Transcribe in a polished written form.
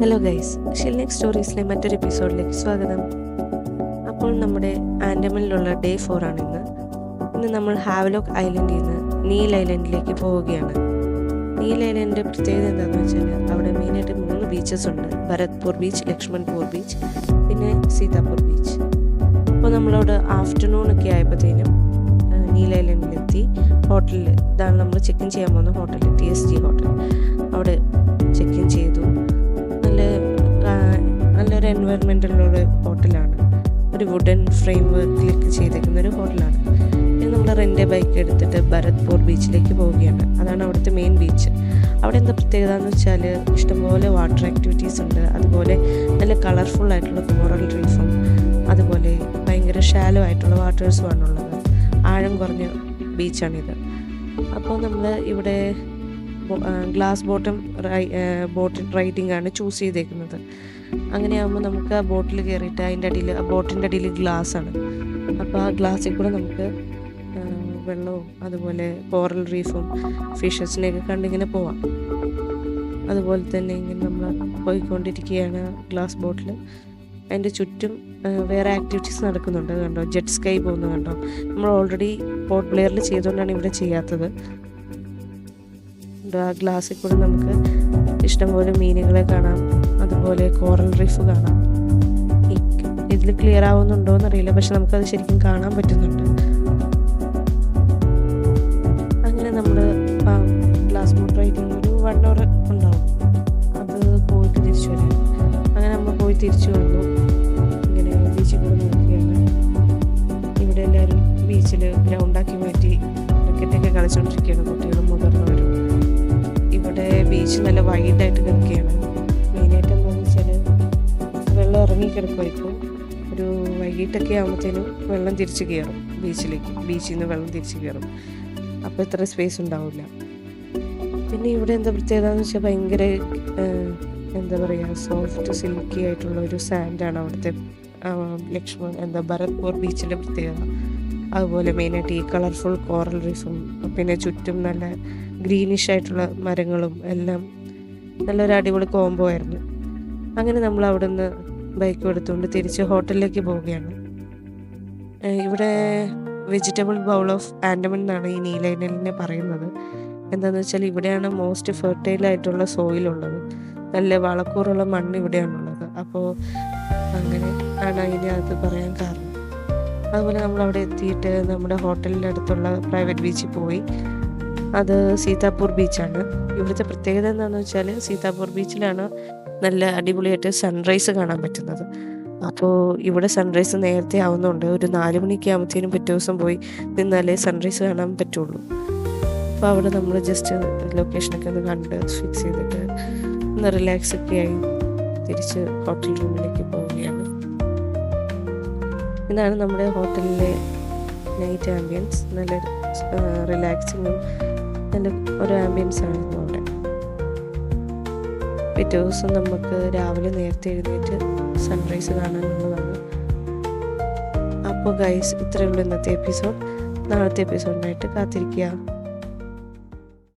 Hello guys, ഷിൽനെക്സ് സ്റ്റോറീസിലെ മറ്റൊരു എപ്പിസോഡിലേക്ക് സ്വാഗതം. അപ്പോൾ നമ്മുടെ ആൻഡമാനിലുള്ള ഡേ 4 ആണ് ഇന്ന് നമ്മൾ ഹാവ്ലോക്ക് ഐലൻഡിൽ നിന്ന് നീൽ ഐലൻഡിലേക്ക് പോവുകയാണ്. നീൽ ഐലൻഡിൻ്റെ പ്രത്യേകത എന്താണെന്ന് വെച്ചാൽ അവിടെ മെയിനായിട്ട് 3 ബീച്ചസ് ഉണ്ട്. ഭരത്പൂർ ബീച്ച്, ലക്ഷ്മൺപൂർ ബീച്ച്, പിന്നെ സീതാപൂർ ബീച്ച്. അപ്പോൾ നമ്മളവിടെ ആഫ്റ്റർനൂണൊക്കെ ആയപ്പോഴത്തേനും നീൽ ഐലൻഡിലെത്തി. ഹോട്ടലിൽ ഇതാണ് നമ്മൾ ചെക്ക് ഇൻ ചെയ്യാൻ പോകുന്ന ഹോട്ടൽ, TSG ഹോട്ടൽ. അവിടെ ചെക്ക് ഇൻ ചെയ്തു. നല്ലൊരു എൻവയൺമെൻറ്റുള്ള ഹോട്ടലാണ്. ഒരു വുഡൻ ഫ്രെയിം വർക്കിലേക്ക് ചെയ്തേക്കുന്ന ഒരു ഹോട്ടലാണ്. പിന്നെ നമ്മൾ റെൻ്റ് ബൈക്ക് എടുത്തിട്ട് ഭരത്പൂർ ബീച്ചിലേക്ക് പോവുകയാണ്. അതാണ് അവിടുത്തെ മെയിൻ ബീച്ച്. അവിടെ എന്താ പ്രത്യേകത എന്ന് വെച്ചാൽ ഇഷ്ടംപോലെ വാട്ടർ ആക്ടിവിറ്റീസ് ഉണ്ട്. അതുപോലെ നല്ല കളർഫുൾ ആയിട്ടുള്ള കോറൽ റീഫും അതുപോലെ ഭയങ്കര ഷാലോ ആയിട്ടുള്ള വാട്ടേഴ്സുമാണുള്ളത്. ആഴം കുറഞ്ഞ ബീച്ചാണിത്. അപ്പോൾ നമ്മൾ ഇവിടെ ഗ്ലാസ് ബോട്ട് റൈഡിംഗ് ആണ് ചൂസ് ചെയ്തേക്കുന്നത്. അങ്ങനെയാകുമ്പോൾ നമുക്ക് ആ ബോട്ടിൽ കയറിയിട്ട് ബോട്ടിൻ്റെ അടിയിൽ ഗ്ലാസ് ആണ്. അപ്പോൾ ആ ഗ്ലാസ്സിൽ കൂടെ നമുക്ക് വെള്ളവും അതുപോലെ കോറൽ റീഫും ഫിഷസിനെയൊക്കെ കണ്ടിങ്ങനെ പോവാം. അതുപോലെ തന്നെ ഇങ്ങനെ നമ്മൾ പോയിക്കൊണ്ടിരിക്കുകയാണ് ഗ്ലാസ് ബോട്ടിൽ. അതിൻ്റെ ചുറ്റും വേറെ ആക്ടിവിറ്റീസ് നടക്കുന്നുണ്ട്. കണ്ടോ, ജെറ്റ് സ്കൈ പോകുന്നത് കണ്ടോ. നമ്മൾ ഓൾറെഡി പോർട്ട് ബ്ലെയറിൽ ചെയ്തുകൊണ്ടാണ് ഇവിടെ ചെയ്യാത്തത്. ആ ഗ്ലാസ്സിൽ കൂടെ നമുക്ക് ഇഷ്ടംപോലെ മീനുകളെ കാണാം, അതുപോലെ കോറൽ റീഫ് കാണാം. ഇതിൽ ക്ലിയർ ആവുന്നുണ്ടോ എന്നറിയില്ല, പക്ഷെ നമുക്കത് ശരിക്കും കാണാൻ പറ്റുന്നുണ്ട്. അങ്ങനെ നമ്മൾ ഗ്ലാസ് ബോട്ട് റൈഡിങ് ഒരു 1 hour ഉണ്ടാവും. അത് പോയിട്ട് തിരിച്ചു വരാൻ. അങ്ങനെ നമ്മൾ പോയി തിരിച്ചു വന്നു. ഇങ്ങനെ ബീച്ചിൽ കൂടെ നോക്കുകയാണ്. ഇവിടെ എല്ലാവരും ബീച്ചിൽ ഗ്രൗണ്ടാക്കി മാറ്റി ക്രിക്കറ്റൊക്കെ കളിച്ചുകൊണ്ടിരിക്കുകയാണ്, കുട്ടികളും മുതിർന്നവരും. ഇവിടെ ബീച്ച് നല്ല വൈഡായിട്ട് കിടക്കുകയാണ്. മെയിനായിട്ട് എന്താണെന്ന് വെച്ചാൽ വെള്ളം ഇറങ്ങിക്കിടക്കുമായിരിക്കും. ഒരു വൈകിട്ടൊക്കെ ആകുമ്പോഴത്തേനും വെള്ളം തിരിച്ച് കയറും ബീച്ചിൽ നിന്ന് വെള്ളം തിരിച്ച് കയറും. അപ്പോൾ ഇത്ര സ്പേസ് ഉണ്ടാവില്ല. പിന്നെ ഇവിടെ എന്താ പ്രത്യേകത എന്ന് വെച്ചാൽ ഭയങ്കര എന്താ പറയുക, സോഫ്റ്റ് സിൽക്കി ആയിട്ടുള്ള ഒരു സാൻഡാണ് അവിടുത്തെ ഭരത്പൂർ ബീച്ചിൻ്റെ പ്രത്യേകത. അതുപോലെ മെയിനായിട്ട് ഈ കളർഫുൾ കോറൽ റീഫും പിന്നെ ചുറ്റും നല്ല ഗ്രീനിഷ് ആയിട്ടുള്ള മരങ്ങളും എല്ലാം നല്ലൊരു അടിപൊളി കോംബോ ആയിരുന്നു. അങ്ങനെ നമ്മൾ അവിടെ നിന്ന് ബൈക്ക് എടുത്തുകൊണ്ട് തിരിച്ച് ഹോട്ടലിലേക്ക് പോവുകയാണ്. ഇവിടെ വെജിറ്റബിൾ ബൗൾ ഓഫ് ആൻഡമാൻ എന്നാണ് ഈ നീൽ ഐലൻഡിനെ പറയുന്നത്. എന്താണെന്ന് വെച്ചാൽ ഇവിടെയാണ് മോസ്റ്റ് ഫെർട്ടൈൽ ആയിട്ടുള്ള സോയിലുള്ളത്. നല്ല വളക്കൂറുള്ള മണ്ണ് ഇവിടെയാണുള്ളത്. അപ്പോൾ അങ്ങനെ ആണ് അതിനകത്ത് പറയാൻ കാരണം. അതുപോലെ നമ്മൾ അവിടെ എത്തിയിട്ട് നമ്മുടെ ഹോട്ടലിൻ്റെ അടുത്തുള്ള പ്രൈവറ്റ് ബീച്ചിൽ പോയി. അത് സീതാപൂർ ബീച്ചാണ്. ഇവിടുത്തെ പ്രത്യേകത എന്താണെന്ന് വെച്ചാൽ സീതാപൂർ ബീച്ചിലാണ് നല്ല അടിപൊളിയായിട്ട് സൺറൈസ് കാണാൻ പറ്റുന്നത്. അപ്പോൾ ഇവിടെ സൺറൈസ് നേരത്തെ ആവുന്നുണ്ട്. ഒരു 4 മണിക്ക് ആകുമ്പോഴത്തേനും പിറ്റേ ദിവസം പോയി നിന്നാലേ സൺറൈസ് കാണാൻ പറ്റുള്ളൂ. അപ്പോൾ അവിടെ നമ്മൾ ജസ്റ്റ് ലൊക്കേഷനൊക്കെ ഒന്ന് കണ്ട് ഫിക്സ് ചെയ്തിട്ട് ഒന്ന് റിലാക്സ് ഒക്കെ ആയി തിരിച്ച് ഹോട്ടൽ റൂമിലേക്ക് പോവുകയാണ്. ഇതാണ് നമ്മുടെ ഹോട്ടലിലെ നൈറ്റ് ആംബിയൻസ്. നല്ല റിലാക്സിങ്ങും നല്ല ഒരു ആംബിയൻസ് ആയിരുന്നു അവിടെ. പിറ്റേ ദിവസം നമുക്ക് രാവിലെ നേരത്തെ എഴുന്നേറ്റ് സൺറൈസ് കാണാനുള്ളതാണ്. അപ്പോൾ ഗൈസ്, ഇത്രയേ ഉള്ളൂ ഇന്നത്തെ എപ്പിസോഡ്. നാളത്തെ എപ്പിസോഡിനായിട്ട് കാത്തിരിക്കുക.